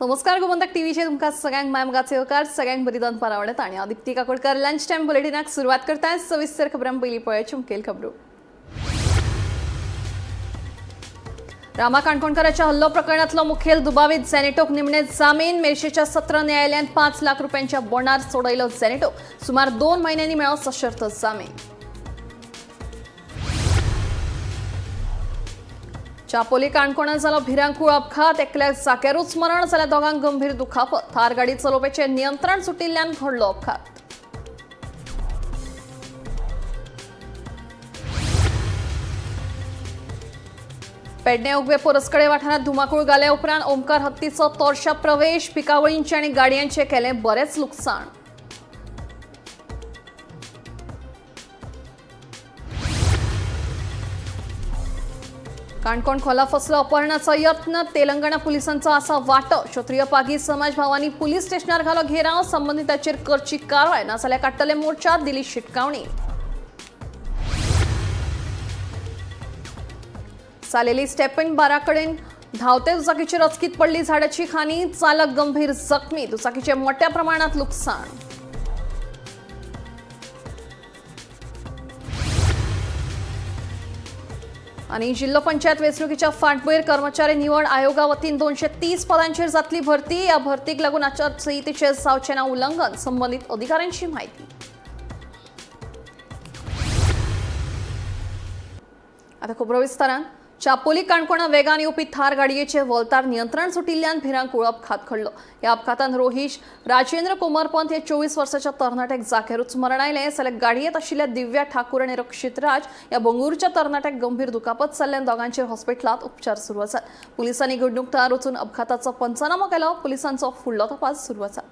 नमस्कार गोमंतक टीव्हीचे तुमका सगळ्यांक मायमगाचे होकार सगळ्यांक बरी दनपार आवडत आणि आदित्य काकोडकर लंच टाइम बुलेटिनाक सुरुवात करताय सविस्तर खबरां पयली पळय मुखेल खबरो। रामा काणकोणकराच्या हल्लो प्रकरणातलो मुखेल दुबावीत झेनेटोक निमणे जामीन। मेर्शेच्या सत्र न्यायालयान 5 लाख रुपयांच्या बॉन्डार सोडयलो झेनेटोक। सुमार 2 महिन्यांनी मेळ्ळो सशर्त जामीन। चापोली काणकोणां जालो भिरांकूळ अपघात। एकल्या जाग्यारूच मरण जाल्यार दोगांक गंभीर दुखापत। थार गाडी चलोवप्याचे नियंत्रण सुटिल्ल्यान घडलो अपघात। पेडणे उगवे परसकडे वाठारात धुमाकूळ घाले उपरांत ओमकार हत्तीचो तोरशा प्रवेश। पिकावळींचे आनी गाडयांचे केले बरेच लुकसाण। काणकोण खोला फसलो अपहरणाचा यत्न। तेलंगणा पुलिसांचो आसा वाटो। क्षत्रिय पागी समाज भावांनी पुलीस स्टेशनार घालो घेराव। संबंधितांचेर करची कारवाय नाजाल्यार काडटले मोर्चात दिली शिटकावणी। सालेली स्टेपिन बाराकडेन धावते दुचाकीचेर अचकीत पडली झाडाची खाणी। चालक गंभीर जखमी। दुचाकीचे मोठ्या प्रमाणात लुकसाण। आणि जिल्हा पंचायत वेंचणुकीच्या फाटभुंयेर कर्मचारी निवड आयोगा वतीन 230 पदांचेर जातली भरती। या भरतीक लागून आचारसंहितेचे जावचे ना उल्लंघन। संबंधित अधिकाऱ्यांची माहिती। आता खबरो विस्तारान। चापोली काणकोणा वेगान येवपी थार गाडयेचे वळतार नियंत्रण सुटिल्ल्यान भिरांकूळ अपघात घडलो। या अपघातान रोहिश राजेंद्र कोमरपंत हे 24 वर्साच्या तरणाट्याक जागेरूच मरण आयले जाल्यार गाडयेंत आशिल्ल्या दिव्या ठाकूर आनी रक्षित राज या बंगळुरूच्या तरणाट्याक गंभीर दुखापत जाल्ल्यान दोगांचेर हॉस्पिटलांत उपचार सुरू आसात। पुलिसांनी घडणूक थळार वचून अपघाताचो पंचनामो केलो। पुलिसांचो फुडलो तपास सुरू आसा।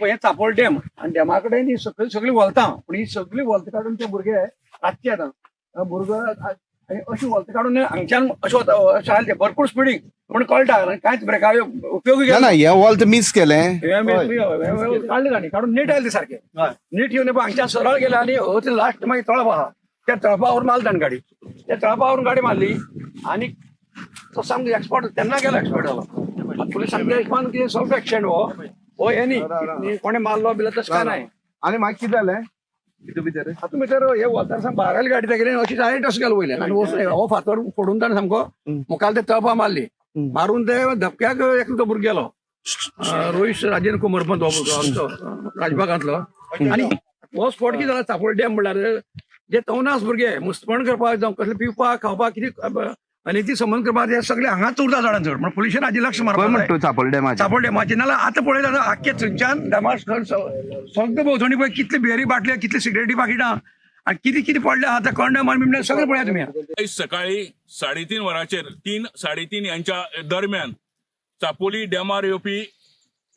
हे चापोळ डॅम आणि डॅमा कडेन ही सगळी वलतां पण ही सगळी वलतां काडून ते भुरगे रातचे येता भुरगो आनी अशी वलतां काडून हांगच्यान अशें आले भरपूर स्पिडीक पूण कळटा कांयच ब्रेका उपयोगी ना हे वॉल्ट मिस केलें काडले तांणी काडून नीट आयले सारखे नीट येवन हांगच्यान सरळ गेले आनी लास्ट मागीर तळप आहा त्या तळपावर मारली ताणें गाडी त्या तळपावरून गाडी मारली आनी तो सामको एक्सपर्ट तेन्ना गेलो एक्सपर्ट जालो पुलिसांचे हिशपान कितें सॉल्फ एक्सिडेंट हो हे न्ही कोणे मारलो बिलो तशें काय नाही आनी मागीर कितें जालें भितर हातूंत भितर हे वतार सामको बारायली गाडी तेगेली अशी डायरेक्ट अशें गेलो वयल्यान आनी हो फातर फोडून ताणें सामको मुखार ते तळपा मारली मारून ते धपक्याक एकलो तो भुरगो गेलो रोहिश राजेंद्र कोमरपंत हो भुरगो राजबागांतलो आनी हो स्पॉट कितें जाला चापोळ डॅम म्हणल्यार जे तवनास भुरगे मुस्तपण करपाक जावं कसले पिवपाक खावपाक कितें आणि ती संबंध करपाक हे सगळे हांगाच उरता चडांत चड म्हण पुलिशेन हाजी लक्ष मारपाक चापोळ डॅमाचे नाल्यार आतां पळयता जाल्यार आख्खे थंयच्यान डॅमार सगळे भोंवतणी पळय कितले बियरी बाटल्या कितले सिगरेटी पाकिटां आनी कितें कितें पडलें आतां कंडम आनी बिमडे सगळें पळया तुमी आज सकाळी 3:30 वरांचेर 3:30 यांच्या दरम्यान चापोली डॅमार येवपी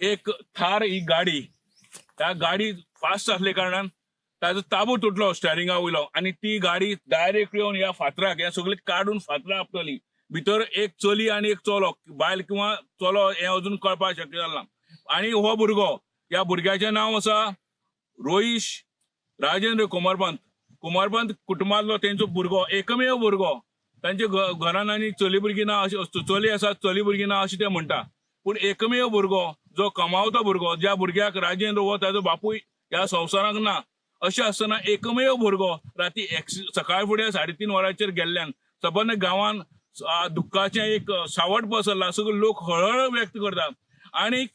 एक थार ही गाडी त्या गाडी फास्ट आसले कारणान ताजो ताबू तुटलो स्टेरिंगा वयलो आनी ती गाडी डायरेक्ट येवन ह्या फातराक हे सगळे काडून फातरां आपटली भितर एक चली आनी एक चलो बायल किंवा चलो हे अजून कळपाक शक्य जालें ना आनी हो भुरगो ह्या भुरग्याचें नांव आसा रोहिश राजेंद्र कोमरपंत कुटुंबांतलो तेंचो भुरगो एकमेव भुरगो तांचे घरान आनी चली भुरगीं ना अशी चली आसा चली भुरगीं ना अशें ते म्हणटा पूण एकमेव भुरगो जो कमावतो भुरगो ज्या भुरग्याक राजेंद्र हो ताजो बापूय ह्या संवसाराक ना अशें आसतना एकमेव भुरगो राती सकाळ फुडें 3:30 वरांचेर गेल्ल्यान सबंद गांवान दुख्खाचें एक सावट पसरला सगळे लोक हळहळ व्यक्त करतात आनी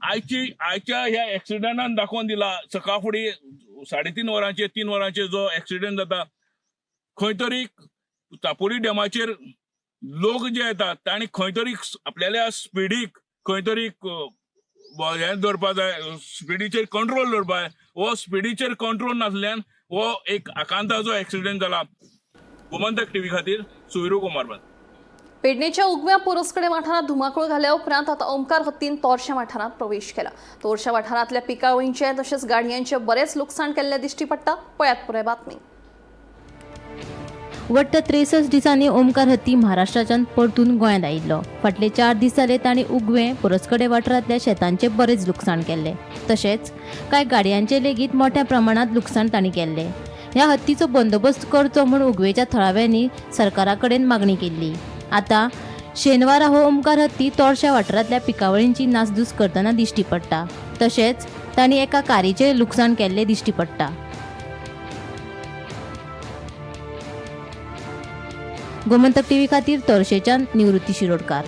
आयच्या ह्या एक्सिडंटान दाखोवन दिला सकाळ फुडें 3:30 वरांचेर 3 वरांचेर जो एक्सिडंट जाता खंय तरी चापोली डॅमाचेर लोक जे येतात तांणी खंय तरी आपल्याल्या स्पिडीक खंय तरी हे दवरपा जाय स्पिडीचेर कंट्रोल दवरपा जाय हो स्पिडीचेर कंट्रोल नासल्यान हो एक आकांताचो एक्सिडेंट जाला गोमंतक टीव्ही खातीर सुविरू कुमारपंत. पेडणेच्या उगव्या पोरसकडे वाठारात धुमाकूळ घाल्या उपरांत आता ओमकार हत्तीन तोरशा वाठारात प्रवेश केला. तोरशा वाठारातल्या पिकावळींचे तसेच गाडयांचे बरेच लुकसाण केल्ले दिश्टी पडटा. पळयात पुराय बातमी. वट्ट 63 दिसांनी ओमकार हत्ती महाराष्ट्राच्यान परतून गोंयांत आयिल्लो. फाटले 4 दीस जाले तांणी उगवे पोरसकडे वाठारांतल्या शेतांचे बरेच लुकसाण केल्ले. तशेंच कांय गाडयांचे लेगीत मोठ्या प्रमाणात लुकसाण तांणी केल्ले. ह्या हत्तीचो बंदोबस्त करचो म्हूण उगवेच्या थळाव्यांनी सरकारा कडेन मागणी केल्ली. आता शेनवारा हो ओमकार हत्ती तोरशा वाठारांतल्या पिकावळींची नासधूस करतना दिश्टी पडटा. तशेंच तांणी एका कारीचे लुकसाण केल्ले दिश्टी पडटा. गोमंतक टीव्ही खातीर तोरशेच्यान निवृत्ती शिरोडकार.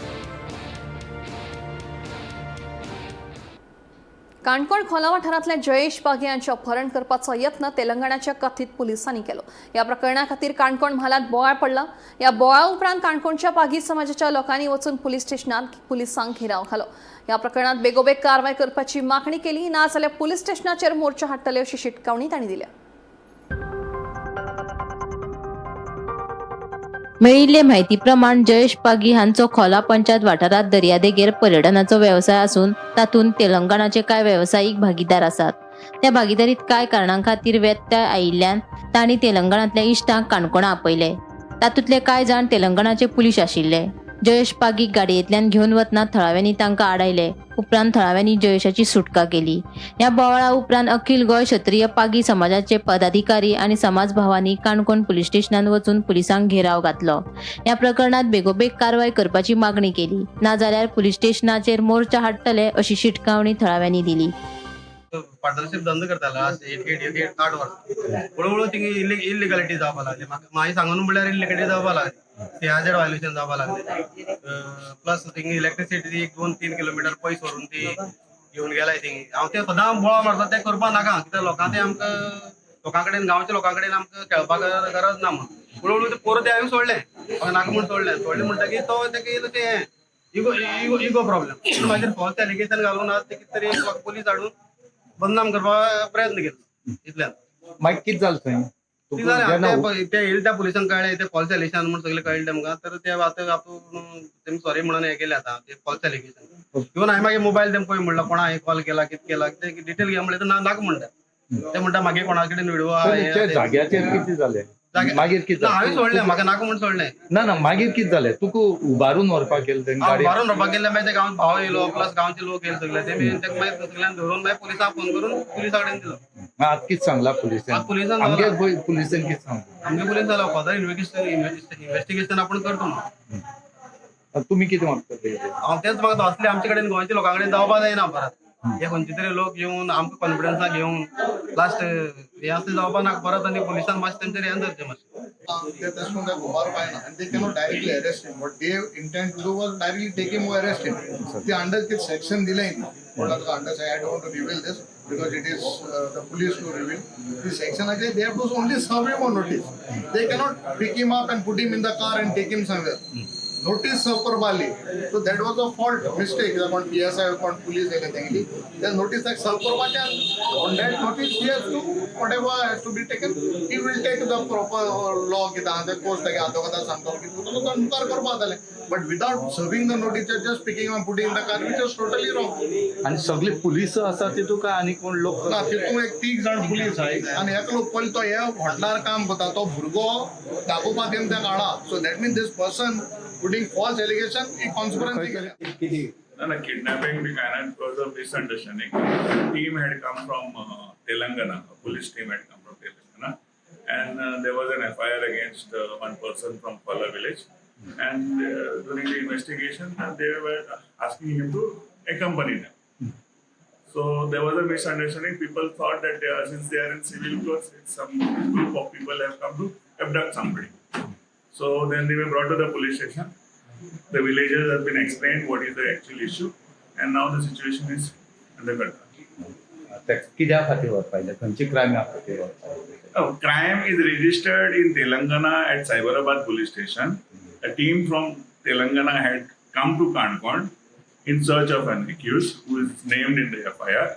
काणकोण खोला वाठारांतल्या जयेश पागी यांचे अपहरण करपाचो यत्न तेलंगणाच्या कथीत पुलिसांनी केलो. या प्रकरणा खातीर काणकोण म्हालात बोवाळ पडला. या बोवाळा उपरांत काणकोणच्या पागी समाजाच्या लोकांनी वचून पुलीस स्टेशनात पुलिसांक घेराव घालो. या प्रकरणात बेगोबेग कारवाय करपाची मागणी केली. ना जाल्यार पुलीस स्टेशनाचेर मोर्चा हाडटले अशी शिटकावणी तांणी दिल्या. मेळिल्ले म्हायती प्रमाण जयेश पागी हांचो खोला पंचायत वाठारात दर्यादेगेर पर्यटनाचो वेवसाय आसून तातूंत तेलंगणाचे कांय वेवसायीक भागीदार आसात. त्या भागीदारीत कांय कारणां खातीर व्यत्यय आयिल्ल्यान तांणी तेलंगणांतल्या इश्टांक काणकोणा आपयले. तातूंतले कांय जाण तेलंगणाचे पुलीस आशिल्ले. जयेश पागीक गाडयेंतल्यान घेवन वतना थळाव्यांनी तांकां आडायले. उपरांत थळाव्यांनी जयेशाची सुटका केली. ह्या बोवाळा उपरांत अखिल गोंय क्षत्रीय पागी समाजाचे पदाधिकारी आनी समाज भावांनी काणकोण पुलीस स्टेशनात वचून पुलिसांक घेराव घातलो. ह्या प्रकरणात बेगोबेग कारवाय करपाची मागणी केली. ना जाल्यार पुलीस स्टेशनाचेर मोर्चा हाडटले अशी शिटकावणी थळाव्यांनी दिली. पार्टनरशिप धंदो करतालो 8 वर्स हळूहळू थिंगा इलिगॅलिटी जावपाक लागली. म्हाका सांगून म्हणल्यार इलिगॅलिटी जावपाक लागली. CRZ वायलेशन जावपाक लागले. प्लस थिंगा इलेक्ट्रिसिटी 1-2-3 किलोमीटर पयस व्हरून ती घेवन गेलाय थिंग. हांव ते सदां बोवाळ मारता ते करपा नाका कित्याक लोकां ते आमकां लोकां कडेन गांवच्या लोकां कडेन आमकां खेळपाक गरज ना म्हणून हळूहळू पोरं ते हांवें सोडलें. नाका म्हूण सोडलें म्हणटकीर तो तें इगो प्रॉब्लेम म्हाजेर फॉल्स एलिगेशन घालून आज ते कितें तरी पुलीस हाडून बदनाम करपाक प्रयत्न केलो. इतल्यान मागीर कितें जालें थंय ते येयले त्या पुलिसांक कळ्ळें ते फॉल्स एलिगेशन म्हणून सगळें कळ्ळें तेमकां. तर ते आपूण तेमी सॉरी म्हणून हें केलें आतां ते फॉल्स एलिगेशन. इवन हांवें मागीर मोबायल तेमकां पळय म्हणला कोणा हांवें कॉल केला कितें केला ते डिटेल घे म्हणलें तर नाका म्हणटा. ते म्हणटा मागीर कोणा कडेन व्हिडिओ जाग्याचेर कितें जालें मागीर कितें हांवें सोडलें म्हाका नाका म्हूण सोडलें. ना मागीर कितें जालें तुका उबारून व्हरपाक गेलें तें गाडी मारून व्हरपाक गेले मागीर ते गांवांत भाव येयलो प्लस गांवचे लोक येयले सगळे तेमी तेका मागीर सगळ्यांक धरून मागीर पुलिसांक फोन करून पुलिसा कडेन दिलो. आतां कितें सांगला पुलिसांन आज पुलिसांक आमगे पुलिसांन कितें सांगलें आमगे पुलीस जालो फर्दर इन्व्हेस्टिगेशन आपण करतो म्हणून. तुमी कितें मागता हांव तेच मागता असले आमचे कडेन गोंयच्या लोकां कडेन जावपा जायना परत. हे खंयचे तरी लोक येवन आमकां कॉन्फिडन्साक घेवन लास्ट हे असले जावपा नाका परत आनी पुलिसान मातशें तेंचेर हें धरचें मातशें. They just don't have Kumar Paina and they cannot directly arrest him. What they intend to do was directly take him or arrest him. The under the section delay. What are the under? I don't want to reveal this because it is the police to reveal. The section again they have to only serve him on notice. They cannot pick him up and put him in the car and take him somewhere. Notice Salpurpali. So that was a fault mistake. Upon PSI, upon police, anything. Then notice that Salpurpali on that notice he has to whatever has to be taken. He will take the proper law. की the course like आता कदा सांगतो की तो अनुसार करपाक जाले. But without serving the notice, just picking and putting in the car, which is totally wrong. आनी सगळे पुलीस आसा तितून काय आनी कोण लोक ना तितून एक 30 जाण पुलीस आहे आणि एक लोक पयली तो हे हॉटलार काम करता तो भुरगो दाखोवपाक तेम त्या काळा. So that means this person putting false allegation in conspiracy केली. No, kidnapping we cannot was a misunderstanding. The team had come from Telangana, a police team had come from Telangana, and there was an FIR against one person from Pala village. And during the investigation, they were asking him to accompany them. So there was a misunderstanding. People thought that since they are in civil clothes, some group of people have come to abduct somebody. So then they were brought to the police station. The villagers have been explained what is the actual issue, and now the situation is under control. कित्या खातीर व्हरपाक खंयची क्रायमा खातीर व्हरपाक? Crime is registered in Telangana at Cyberabad police station. A team from Telangana had come to Kankon in search of an accused who is named in the FIR.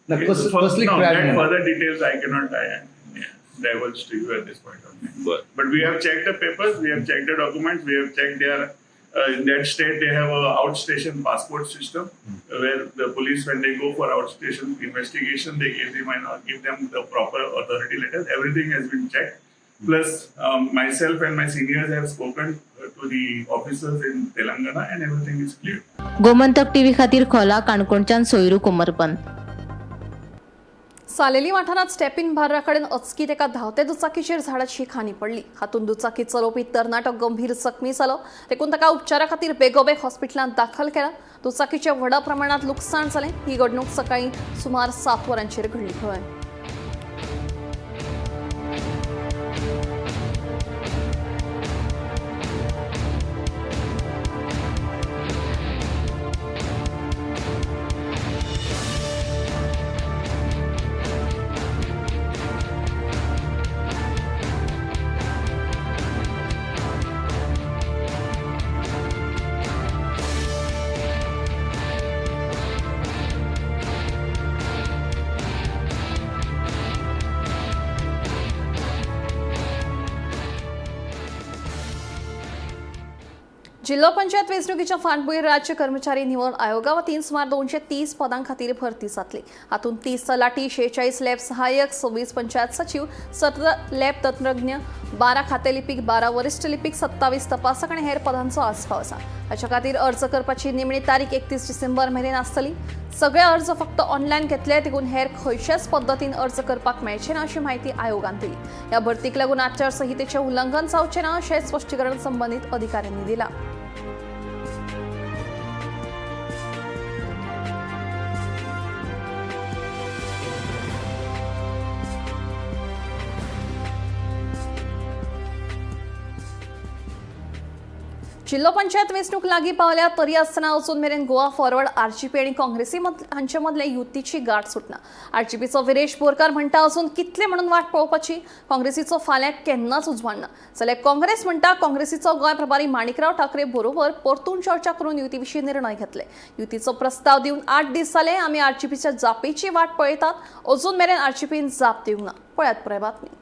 कसली No, that crime further details I cannot. divulge to you at this point of time. But But we have checked the papers, we have checked the documents, we have checked their. In that state, they have a outstation passport system where the police, when they go for outstation investigation, they give them the proper authority letters. Everything has been checked. Plus, myself and my seniors have spoken to the officers in Telangana, and everything is clear. Gomantak TV खातीर खोला काणकोणच्यान सोयरू कोमरपंत. सालेली वाठारात steppin' बार्रा कडेन अचकीत एका धांवते दुचाकीचेर झाडाची खाणी पडली. हातून दुचाकी चलोवपी तरणाटो गंभीर जखमी जालो. देखून ताका उपचारा खातीर बेगोबेग हॉस्पिटलांत दाखल केला. दुचाकीचे व्हड प्रमाणात लुकसाण जालें. ही घडणूक सकाळी सुमार 7 वरांचेर घडली. खंय जिल्हा पंचायत वेंचणुकीच्या फाटभुंयेर राज्य कर्मचारी निवड आयोगा वतीन सुमार 230 पदां खातीर भरती जातली. हातूंत 30 तलाटी, 46 लॅब सहाय्यक, 26 पंचायत सचिव, 17 लॅब तंत्रज्ञ, 12 खाते लिपीक, 12 वरिष्ठ लिपीक, 27 तपासक आनी हेर पदांचो आस्पाव आसा. हाच्या खातीर अर्ज करपाची निमणी तारीख 31 डिसेंबर मेरेन आसतली. सगळे अर्ज फक्त ऑनलायन घेतले, देखून हेर खंयच्याच पद्दतीन अर्ज करपाक मेळचे ना अशी माहिती आयोगान दिली. ह्या भरतीक लागून आचारसंहितेचें उल्लंघन जावचें ना अशें स्पश्टीकरण संबंदीत अधिकाऱ्यांनी दिलां. जिल्हा पंचायत वेंचणूक लागीं पावल्या तरी आसतना अजून मेरेन गोवा फॉरवर्ड आरजीपी आनी काँग्रेसी हांचे मदले युतीची गाठ सुटना. आरजीपीचो विरेश बोरकार म्हणटा अजून कितले म्हणून वाट पळोवपाची. काँग्रेसीचो फाल्यां केन्नाच उजवाडना. जाल्यार काँग्रेस म्हणटा काँग्रेसीचो गोंय प्रभारी माणिकराव ठाकरे बरोबर परतून चर्चा करून युती विशीं निर्णय घेतले. युतीचो प्रस्ताव दिवन 8 दीस जाले. आमी आरजीपीच्या जापेची वाट पळयतात. अजून मेरेन आरजीपीन जाप दिवंक ना. पळयात पुराय बातमी.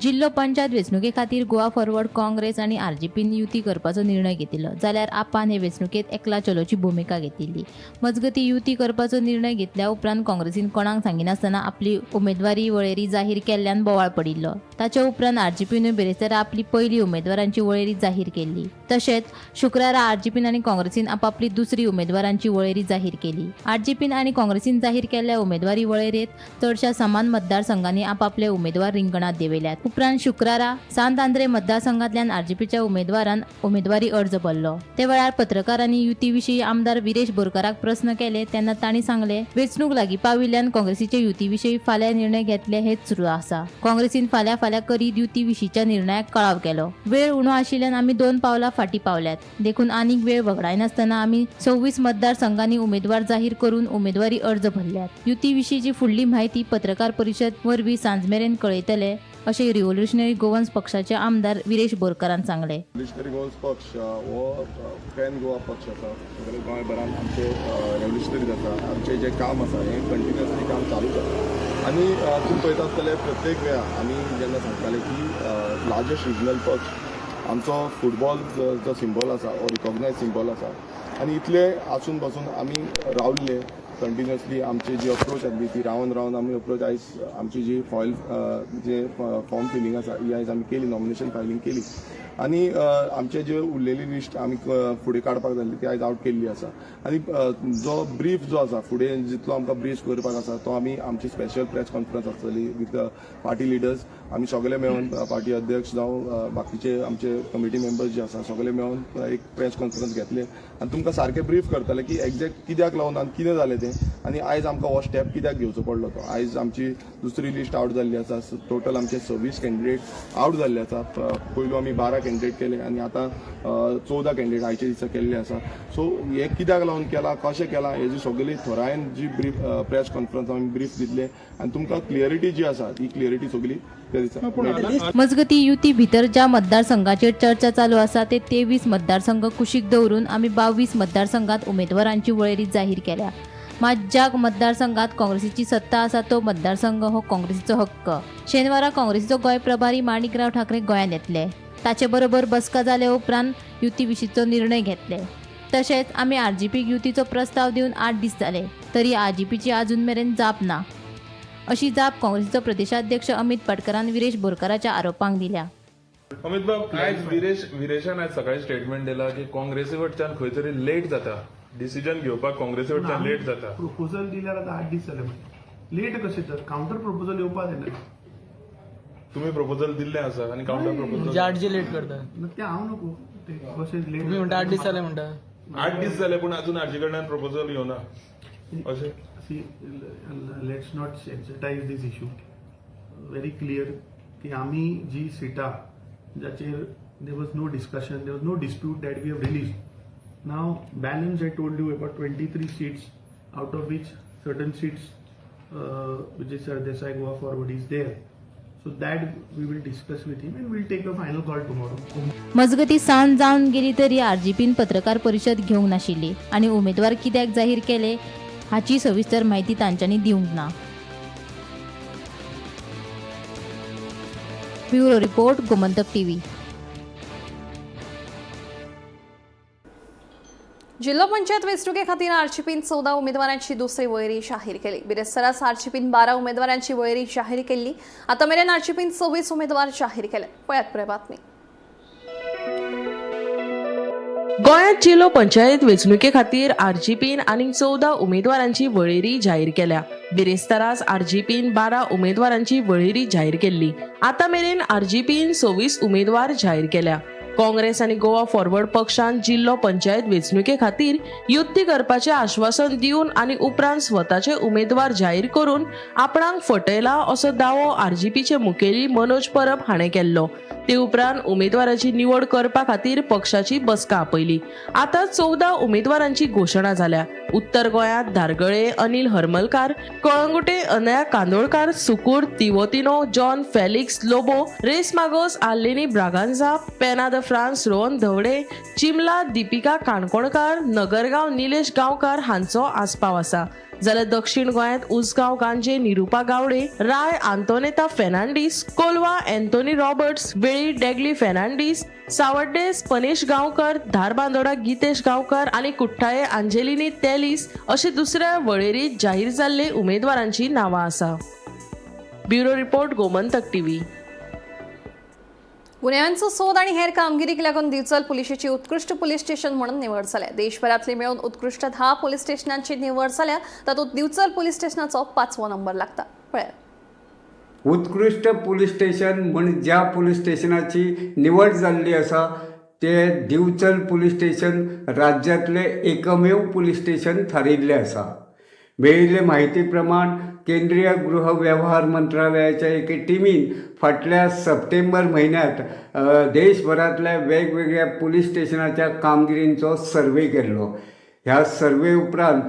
जिल्लो पंचायत वेंचणुके खातीर गोवा फॉरवर्ड काँग्रेस आनी आरजीपीन युती करपाचो निर्णय घेतिल्लो. जाल्यार आपान हे वेंचणुकेत एकला चलोवची भुमिका घेतिल्ली. मजगती युती करपाचो निर्णय घेतल्या उपरांत काँग्रेसीन कोणाक सांगिनासतना आपली उमेदवारी वळेरी जाहीर केल्ल्यान बोवाळ पडिल्लो. ताचे उपरांत आरजीपीनूय बेरेस्तारा आपली पयली उमेदवारांची वळेरी जाहीर केल्ली. तशेंच शुक्रारा आरजीपीन आनी काँग्रेसीन आपापली दुसरी उमेदवारांची वळेरी जाहीर केली. आरजीपीन आनी काँग्रेसीन जाहीर केल्ल्या उमेदवारी वळेरेंत चडशा समान मतदारसंघांनी आपापले उमेदवार रिंगणात देंवयल्यात. उपरांत शुक्रारा सांत आंद्रे मतदारसंघांतल्यान आरजीपीच्या उमेदवारान उमेदवारी अर्ज भरलो. ते वेळार पत्रकारांनी युती विशीं आमदार विरेश बोरकाराक प्रस्न केले तेन्ना तांणी सांगले वेंचणूक लागीं पाविल्ल्यान काँग्रेसीचे युती विशीं फाल्यां निर्णय घेतले हेच सुरू आसा. काँग्रेसीन फाल्यां करीत युती विशींच्या निर्णयाक कळाव केलो. वेळ उणो आशिल्ल्यान आमी 2 पावलां फाटीं पावल्यात. देखून आनीक वेळ वगडायनासतना आमी 26 मतदारसंघांनी उमेदवार जाहीर करून उमेदवारी अर्ज भरल्यात. युती विशींची फुडली म्हायती पत्रकार परिशद वरवीं सांजमेरेन कळयतले अशें रिव्होल्युशनरी गोवन्स पक्षाचे आमदार विरेश बोरकारान सांगले. रिव्होल्युशनरी गोवन्स पक्ष हो पॅन गोवा पक्ष आसा. सगळे गोंयभरांत आमचे रेव्होल्युशनरी जाता. आमचें जें काम आसा हें कंटिन्युअसली काम चालूच आसा. आनी तुम्ही पळयता आसतले प्रत्येक वेळा आमी जेन्ना सांगताले की लार्जस्ट रिजनल पक्ष आमचो फुटबॉल जो सिंबल आसा हो रिकॉग्नायज सिंबल आसा. आनी इतले आसून पासून आमी रावल्ले कंटिन्युअसली आमची जी अप्रोच आसली ती रावन आमी अप्रोच आयज आमची जी जे फॉर्म फिलींग आसा ही आयज आमी केली, नॉमिनेशन फायलींग केली. आनी आमचे जे उरलेली लिस्ट आमी फुडें काडपाक जाल्ली ती आयज आउट केल्ली आसा. आनी जो ब्रीफ जो आसा फुडें जितलो आमकां ब्रीफ करपाक आसा तो आमी आमची स्पेशल प्रेस कॉन्फरन्स आसतली विथ पार्टी लिडर्स. आमी सगळे मेळून पार्टी अध्यक्ष जावं बाकीचे आमचे कमिटी मेंबर्स जे आसा सगळे मेळून एक प्रेस कॉन्फरन्स घेतले आनी तुमकां सारके ब्रीफ करतले की एक्झॅक्ट कित्याक लागून आनी कितें जालें तें आनी आयज आमकां हो स्टेप कित्याक घेवचो पडलो तो. आयज आमची दुसरी लिस्ट आउट जाल्ली आसा. टोटल आमचे 26 कॅन्डिडेट आउट जाल्ले आसा. पयलू आमी 12 कॅन्डिडेट केले आनी आतां 14 कॅन्डिडेट आयच्या दिसा केल्ले आसा. सो हे कित्याक लागून केला, कशें केला हेजी सगळी थोरायन जी ब्रीफ प्रेस कॉन्फरन्स आमी ब्रीफ दितले आनी तुमकां क्लियरिटी जी आसा ती क्लियरिटी सगळी त्या दिसा मेळटली. मजगती युती भितर ज्या मतदारसंघाचेर चर्चा चालू आसा ते 23 मतदारसंघ कुशीक दवरून आमी 22 मतदारसंघात उमेदवारांची वळेरी जाहीर केल्या. मात ज्या मतदारसंघात काँग्रेसीची सत्ता आसा तो मतदारसंघ हो काँग्रेसीचो हक्क. शेनवारा काँग्रेसीचो गोंय प्रभारी माणिकराव ठाकरे गोंयांत येतले. ताचे बरोबर बसका जाले उपरांत युती विशींचो निर्णय घेतले. तशेंच आमी आरजीपीक युतीचो प्रस्ताव दिवन 8 दीस जाले तरी आरजीपीची अजून मेरेन जाप ना अशी जाप काँग्रेसीचो प्रदेशाध्यक्ष अमित पाटकरान विरेश बोरकाराच्या आरोपांक दिल्या. अमित बाब, आयज विरेशान आयज सकाळी स्टेटमेंट दिला की काँग्रेसी कडच्यान खंय तरी लेट जाता, डिसिजन घेवपाक काँग्रेसी कडच्यान लेट जाता. प्रपोजल दिल्यार आतां 8 दीस जाले लेट कशें तर काउंटर प्रपोजल येवपाक जाय. तुम्ही प्रपोजल दिल्ले आसा आनी काउंटर प्रपोजल 8 जी लेट करता ते हांव नको ते कशें लेट तुम्ही म्हणटा 8 दीस जाले म्हणटा 8 दीस जाले पूण अजून आरजी कडल्यान प्रपोजल येवना अशें. See, let's not sensitize this issue. Very clear की आम्ही जी सिटा ज्याचेर there was no discussion, there was no dispute that we have released. Now balance I told you about 23 seats, out of which certain seats which is Sardesai Goa forward is there. So that we will discuss with him and we'll take a final call tomorrow. मजगती सांज जावन गेली तरी आरजीपीन पत्रकार परिशद घेवंक नाशिल्ली आनी उमेदवार कित्याक जाहीर केले हाची सविस्तर माहिती तांच्यांनी दिवंक ना. Bureau report, Gomantak TV. जिल्हा पंचायत वेंचणुके खातीर आरजीपीन 14 उमेदवारांची दुसरी वळेरी जाहीर केली. बिरेस्तारास आरजीपीन 12 उमेदवारांची वळेरी जाहीर केली. आता मेरेन आरजीपीन 26 उमेदवार जाहीर केले. पळयात पुढे बातमी. गोंयांत जिल्लो पंचायत वेंचणुके खातीर आरजीपीन आनीक 14 उमेदवारांची वळेरी जाहीर केल्या. बिरेस्तारास आरजीपीन 12 उमेदवारांची वळेरी जाहीर केल्ली. आता मेरेन आरजीपीन 26 उमेदवार जाहीर केल्या. काँग्रेस आनी गोवा फॉरवर्ड पक्षान जिल्लो पंचायत वेंचणुके खातीर युती करपाचें आश्वासन दिवन आनी उपरांत स्वताचे उमेदवार जाहीर करून आपणाक फटयला असो दावो आरजीपीचे मुखेली मनोज परब हाणें केल्लो. ते उपरांत उमेदवाराची निवड करपा खातीर पक्षाची बसका आपयली. आतां 14 उमेदवारांची घोशणा जाल्या. उत्तर गोंयांत धारगळे अनिल हरमलकार, कळंगुटे अनया कांदोळकार, सुकूर तिवोतिनो, John Felix Lobo, Reis Magos आल्लेनी ब्रागांझा, पेना द फ्रांस रोहन धवडे, चिमला दीपिका काणकोणकार, नगरगांव निलेश गांवकार हांचो आस्पाव आसा. जाल्यार दक्षिण गोंयांत Usgao Ganje Nirupa Gawade, Rai Antoneta Fernandes, Colva Anthony Roberts, Velim डेगली फेर्नांडीस, सावड्डे स्पनेश गांवकर, धारबांदोडा गितेश गांवकर आनी कुठ्ठाळे अंजेलिनी तेलीस अशी दुसऱ्या वळेरीत जाहीर जाल्ले उमेदवारांची नांवां आसा. Bureau report, Gomantak TV. गुन्ह्यांचो सोद आणि हेर कामगिरीक लागून दिवचल पुलिशेची उत्कृष्ट पुलीस स्टेशन म्हणून निवड जाल्या. देशभरातली मेळून उत्कृष्ट 10 पुलीस स्टेशनांची निवड जाल्या. तातूंत दिवचल पुलीस स्टेशनाचो 5वो नंबर लागता. पळयात. उत्कृष्ट पुलीस स्टेशन म्हण ज्या पुलीस स्टेशनाची निवड जाल्ली आसा ते दिवचल पुलीस स्टेशन राज्यातले एकमेव पुलीस स्टेशन थारिल्ले आसा. मेळिल्ले म्हायती प्रमाण केंद्रीय गृह व्यवहार मंत्रालयाच्या एके टिमीन फाटल्या सप्टेंबर म्हयन्यात देशभरातल्या वेगवेगळ्या पुलीस स्टेशनाच्या कामगिरींचो सर्वे केल्लो. ह्या सर्वे उपरांत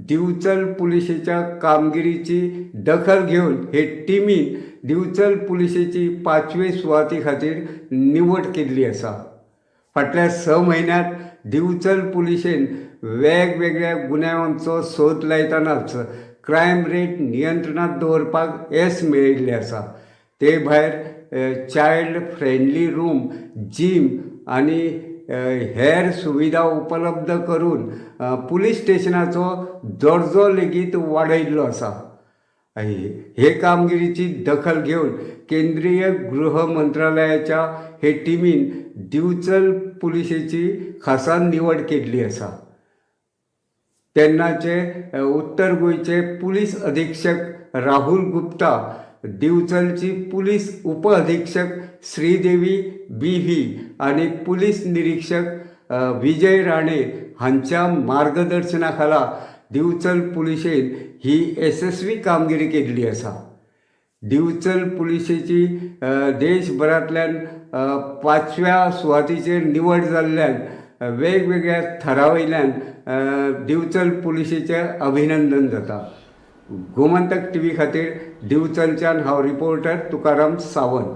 दिवचल पुलिशेच्या कामगिरीची दखल घेवन हे टिमीन दिवचल पुलिशेची 5वे सुवाती खातीर निवड केल्ली आसा. फाटल्या 6 म्हयन्यांत दिवचल पुलिशेन वेगवेगळ्या गुन्यांवांचो सोद लायतनाच क्रायम रेट नियंत्रणांत दवरपाक येस मेळिल्लें आसा. ते भायर चायल्ड फ्रेंडली रूम, जिम आनी हेर सुविधा उपलब्ध करून पुलीस स्टेशनाचो दर्जो लेगीत वाडयल्लो आसा. हे कामगिरीची दखल घेवन केंद्रीय गृह मंत्रालयाच्या हे टिमीन दिवचल पुलिशेची खासा निवड केल्ली आसा. तेन्नाचे उत्तर गोंयचे पुलीस अधीक्षक राहुल गुप्ता, दिवचलची पुलीस उप अधीक्षक श्रीदेवी BV आनी पुलीस निरीक्षक विजय राणे हांच्या मार्गदर्शना खाला दिवचल पुलिशेन ही यशस्वी कामगिरी केल्ली आसा. दिवचल पुलिशेची देशभरांतल्यान 5व्या सुवातीचेर निवड जाल्ल्यान वेगवेगळ्या थरावयल्यान दिवचल पुलिशेचें अभिनंदन जाता. गोमंतक टीव्ही खातीर दिवचलच्यान हांव रिपोर्टर तुकाराम सावंत.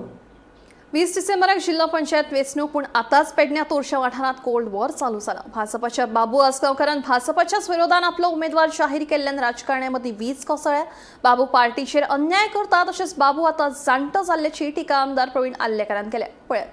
20 डिसेंबराक जिल्हा पंचायत वेंचणूक पूण आतांच पेडण्यां तोरच्या वाठारांत कोल्ड वॉर चालू जाला. भाजपाच्या बाबू आसगांवकारान भाजपाच्याच विरोधात आपलो उमेदवार जाहीर केल्ल्यान राजकारण्या मदीं वीज कोसळ्ळ्या. बाबू पार्टीचेर अन्याय करता तशेंच बाबू आतां जाणटो जाल्ल्याची टिका आमदार प्रवीण आल्लेकरान केल्या. पळयात.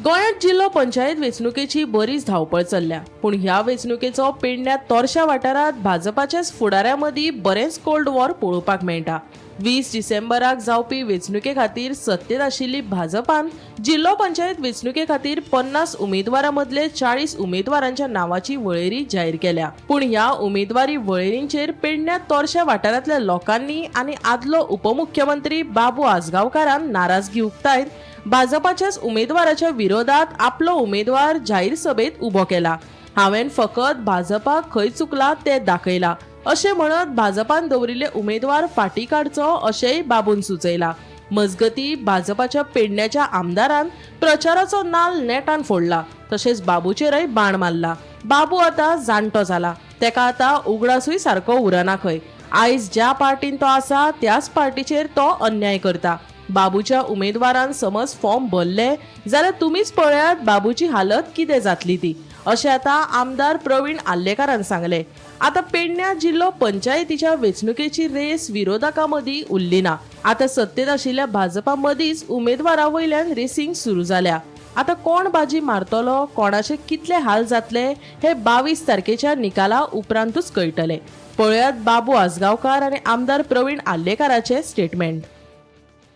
गोंयांत जिल्लो पंचायत वेंचणुकेची बरीच धांवपळ चल्ल्या. पूण ह्या वेंचणुकेचो पेडण्यां तोरच्या वाठारांत भाजपाच्याच फुडाऱ्यां मदीं बरेंच कोल्ड वॉर पळोवपाक मेळटा. 20 डिसेंबराक जावपी वेंचणुके खातीर सत्तेत आशिल्ली भाजपान जिल्लो पंचायत वेंचणुके खातीर 50 उमेदवारां मदले 40 उमेदवारांच्या नांवाची वळेरी जाहीर केल्या. पूण ह्या उमेदवारी वळेरींचेर पेडण्यां तोरच्या वाठारांतल्या लोकांनी आनी आदलो उपमुख्यमंत्री बाबू आसगांवकारान नाराजगी उक्तायत भाजपाच्याच उमेदवाराच्या विरोधात आपलो उमेदवार जाहीर सभेत उबो केला. हांवें फकत भाजपाक खंय चुकला तें दाखयला अशें म्हणत भाजपान दवरिल्ले उमेदवार फाटीं काडचो अशेंय बाबून सुचयला. मजगती भाजपाच्या पेडण्याच्या आमदारान प्रचाराचो नाल नेटान फोडला तशेंच बाबूचेरय बाण मारला. बाबू आतां जाणटो जाला, तेका आतां उगडासूय सारको उरना खंय. आयज ज्या पार्टीन तो आसा त्याच पार्टीचेर तो अन्याय करता. बाबूच्या उमेदवारान समज फॉर्म भरले जाल्यार तुमीच पळयात बाबूची हालत कितें जातली ती, अशें आतां आमदार प्रवीण आल्लेकारान सांगले. आतां पेडण्यां जिल्लो पंचायतीच्या वेंचणुकेची रेस विरोधकां मदीं उरली ना. आतां सत्तेत आशिल्ल्या भाजपा मदींच उमेदवारा वयल्यान रेसींग सुरू जाल्या. आतां कोण बाजी मारतलो, कोणाचे कितले हाल जातले हे 22 तारखेच्या निकाला उपरांतूच कळटले. पळयात बाबू आसगांवकार आनी आमदार प्रवीण आल्लेकाराचे स्टेटमेंट.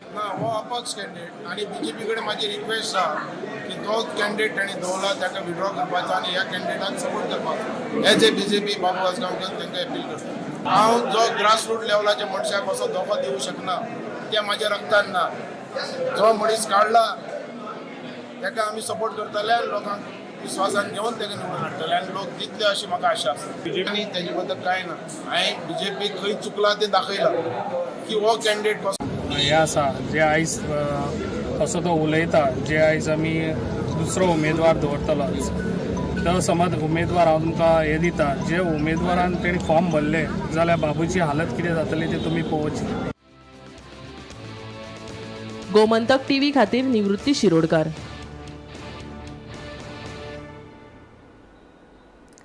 हो अपक्ष कॅन्डिडेट आणि बीजेपी कडेन माझी रिक्वेस्ट आसा की तो कॅन्डिडेट ताणें दवरला ताका विड्रॉ करपाचो आनी ह्या कॅन्डिडेटाक सपोर्ट करपाचो. एज ए बीजेपी बाबू आसगांवकर तांकां अपील करता. हांव जो ग्रासरूट लेवलाच्या मनशाक असो धोको दिवंक शकना, ते म्हाज्या रक्तान ना. जो मनीस काडला ताका आमी सपोर्ट करतले आनी लोकांक विश्वासान घेवन ताका निवडून हाडटले आनी लोक दितले अशी म्हाका आशा आसा. बीजेपी तेजे बद्दल कांय ना. हांवें बीजेपी खंय चुकला तें दाखयलां की हो कॅन्डिडेट कसो हे आसा जे आयज असो तो उलयता, जे आयज आमी दुसरो उमेदवार दवरतलो. तो समज उमेदवार हांव तुमकां हे दिता, जे उमेदवारान तेणी फॉर्म भरले जाल्यार बाबूची हालत कितें जातली ते तुमी पळोवची. गोमंतक टीव्ही खातीर निवृत्ती शिरोडकार.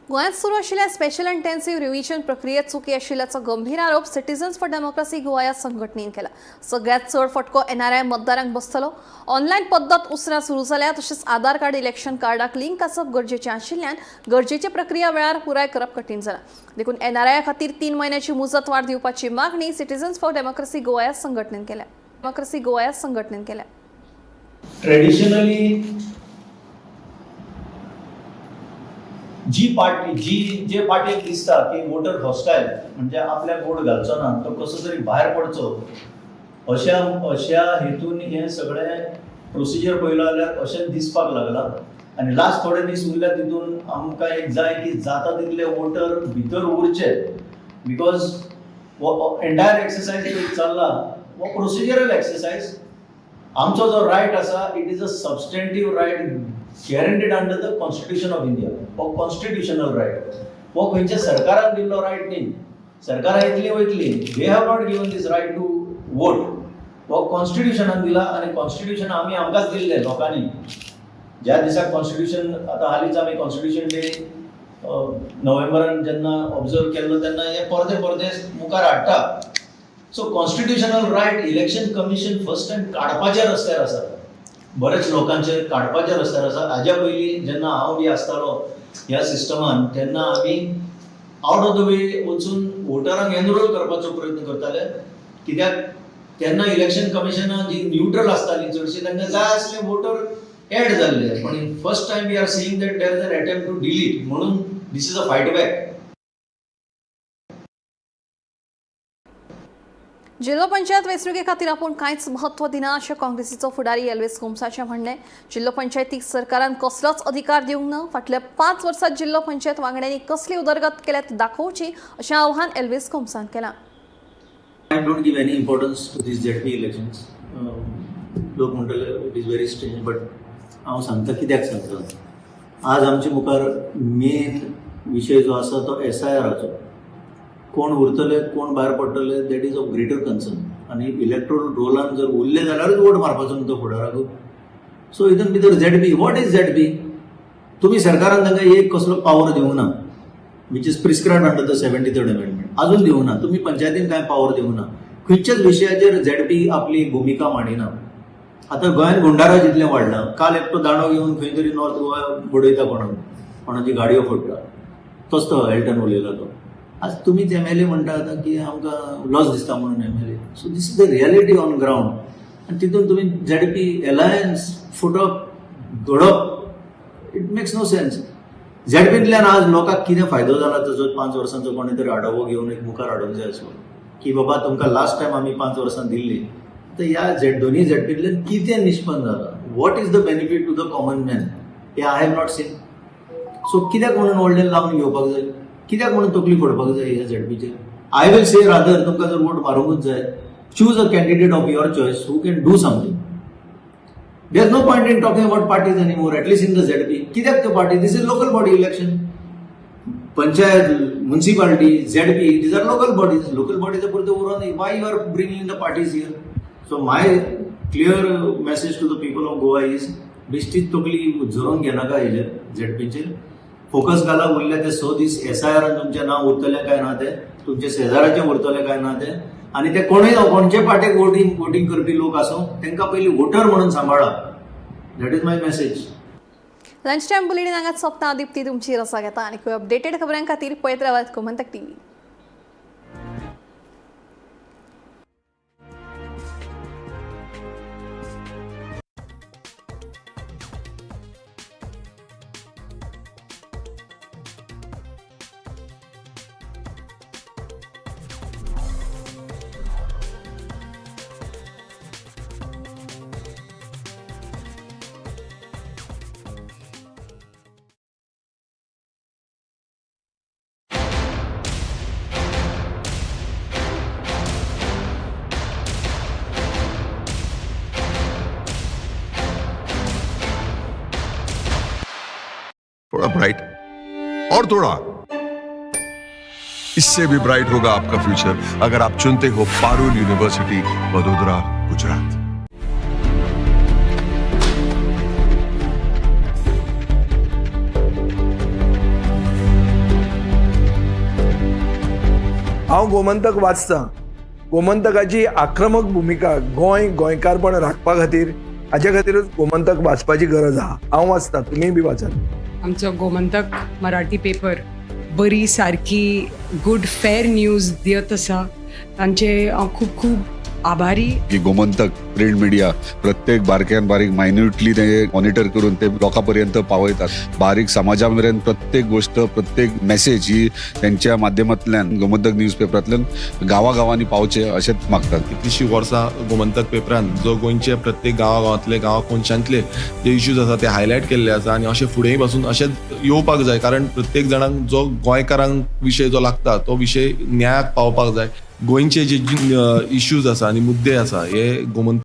गोंयांत सुरू आशिल्ल्या स्पेशल इंटेन्सिव्ह रिव्हिजन प्रक्रियेत चुकी आशिल्ल्याचो गंभीर आरोप सिटीजन्स फॉर डेमोक्रेसी गोवा ह्या संघटनेन केला. सगळ्यात चड फटको NRI मतदारांक बसतलो. ऑनलायन पद्दत उसरां सुरू जाल्या तशेंच आधार कार्ड इलेक्शन कार्डाक लिंक आसप गरजेचें आशिल्ल्यान गरजेचे प्रक्रिया वेळार पुराय करप कठीण जालां. देखून NRI खातीर 3 म्हयन्याची मुजत वाड दिवपाची मागणी सिटीजन्स फॉर डेमोक्रेसी गोवा ह्या संघटनेन केल्या. ट्रेडिशनली जे पार्टीक दिसता की वोटर हॉस्टायल म्हणजे आपल्याक वोट घालचो ना, तो कसो तरी भायर पडचो, अशा हेतून हे सगळे प्रोसिजर पळयलो जाल्यार अशें दिसपाक लागला. आनी लास्ट थोडे दीस उरल्या तितून आमकां एक जाय की जाता तितले वोटर भितर उरचे, बिकॉज हो एंटायर एक्सरसायज चल्ला हो प्रोसिजरल एक्सरसायज. आमचो जो रायट आसा it is a substantive right guaranteed under the Constitution of India. हो कॉन्स्टिट्युशनल रायट. हो खंयच्या सरकारान दिल्लो रायट न्ही. सरकारां येतली वयतली. They have not given this right to vote. हो कॉन्स्टिट्युशनान दिला आनी कॉन्स्टिट्युशन आमी आमकांच दिल्लें लोकांनी. ज्या दिसाक कॉन्स्टिट्युशन आतां हालींच आमी कॉन्स्टिट्युशन डे नोव्हेंबरान जेन्ना ऑब्जर्व केल्लो तेन्ना हे परते मुखार हाडटा. So constitutional right election commission first time काडपाच्या रस्त्यार आसा. बरेच लोकांचे काडपाच्या रस्त्यार आसा. हाज्या पयलीं जेन्ना हांव बी आसतालो ह्या सिस्टमान तेन्ना आमी आउट ऑफ द वे वचून वोटरांक एनरोल करपाचो प्रयत्न करताले. कित्याक तेन्ना इलेक्शन कमिशनां जी न्यूट्रल आसताली चडशी तांकां जाय आसले वोटर एड जाल्ले. पण first time we are seeing that there is an attempt to delete. म्हणून this is a fight back. जिल्हा पंचायत वेंचणुके खातीर आपूण कांयच म्हत्व दिना अशें काँग्रेसीचो फुडारी एल्विस कोमसाचें म्हणणें. जिल्हा पंचायतीक सरकारान कसलोच अधिकार दिवंक ना. फाटल्या 5 वर्सांत जिल्हा पंचायत वांगड्यांनी कसली उदरगत केल्या ती दाखोवची अशें आव्हान एल्विस कोमसान केलां. I don't give any importance to these ZP elections. लोक म्हणटले it is very strange, but हांव सांगता कित्याक सांगता. आज आमचे मुखार मेन विशय जो आसा तो SIRाचो. कोण उरतले कोण भायर पडटले that is of greater concern. आनी इलेक्ट्रोल रोलान जर उरले जाल्यारूच वोट मारपाचो न्हू तो फुडाराक. सो हितून भितर ZP, वॉट इज ZP? तुमी सरकारान तांकां एक कसलो पावर दिवंक ना, which is prescribed under the 73rd amendment. अजून दिवंक ना. तुमी पंचायतीन कांय पावर दिवंक ना. खंयच्याच विशयाचेर ZP आपली भुमिका मांडिना. आतां गोंयांत गुंडाराज इतलें वाडलां. काल एकटो दांडो घेवन खंय तरी नॉर्थ गोवा बुडयता कोणाची गाडयो फोडटा. तोच तो हेल्टन उलयला तो. आज तुमीच MLA म्हणटा आतां की आमकां लॉस दिसता म्हणून MLA. So this is the reality on ground. आनी तितून तुमी ZP एलायन्स फुटप धोडप, इट मेक्स नो सेन्स. ZPंतल्यान आज लोकांक कितें फायदो जाला ताचो 5 वर्सांचो कोणी तरी आढावो घेवन एक मुखार हाडूंक जाय आसलो की बाबा तुमकां लास्ट टायम आमी 5 वर्सां दिल्ली. तर ह्या दोन्ही ZPंतल्यान कितें निष्पन्न जालां? What is the benefit to the common man? हे I have not seen. So कित्याक म्हणून व्हडलें लावन घेवपाक जाय? कित्याक म्हणून तकली फोडपाक जाय ह्या ZPचेर? आय विल से रादर तुमकां जर वोट मारूंकूच जाय, choose a candidate of your choice who can do something. There's no point in talking about parties anymore, at least in the ZP. कित्याक त्यो party? This is local body election. Panchayat, municipality, ZP, these are local bodies. Local bodies are पुरते उरून. Why you are bringing in the parties here? So my clear message to the people of Goa is, बिश्तीत तकली झरोवन घेनाका हेजेर ZPचेर. Focus घाला उरले ते 100 दीस SIRान तुमचें नांव उरतलें काय ना तें, तुमचे शेजाराचें उरतलें काय ना तें. आणि ते कोणचे पार्टीक वोटिंग करपी लोक आसूं तांकां पयलीं वोटर म्हणून सांबाळा. That is my message. Lunch time bulletin हांगाच सोंपता. दिप्ती तुमची रसा घेता आनी अपडेटेड खबरां खातीर पळयत रावात गोमंतक TV. थोड़ा ब्राइट और थोड़ा, इससे भी ब्राइट होगा आपका फ्यूचर अगर आप चुनते हो पारुल यूनिवर्सिटी, वडोदरा, गुजरात. हांव गोमंतक वाचतां. गोमंतकाची आक्रमक भुमिका गोंयकारपण राखपा खातीर हाचे खातीरच गोमंतक वाचपाची गरज आहा. हांव वाचतां, तुमीय बी वाचात. आमचो गोमंतक मराठी पेपर बरी सारकी गुड फेर न्यूज दियत आसा. तांचे हांव खूब खूब आभारी. की गोमंतक प्रिंट मिडिया प्रत्येक बारक्यान बारीक मायन्युटली ते मॉनिटर करून ते लोकांपर्यंत पावयतात. बारीक समाजा मेरेन प्रत्येक गोष्ट, प्रत्येक मेसेज ही त्यांच्या माध्यमांतल्यान गोमंतक न्यूज पेपरांतल्यान गांवागांवांनी पावचे अशेंच मागतात. कितलींशीं वर्सां गोमंतक पेपरान जो गोंयचे प्रत्येक गांवागांवांतले कोनशांतले जे इश्यूज आसा ते हायलायट केल्ले आसा आनी अशें फुडेंय पासून अशेंच येवपाक जाय. कारण प्रत्येक जाणांक जो गोंयकारांक विशय जो लागता तो विशय न्यायाक पावपाक जाय. गोंयचे जे इश्यूज आसा आनी मुद्दे आसा हे गोमंतक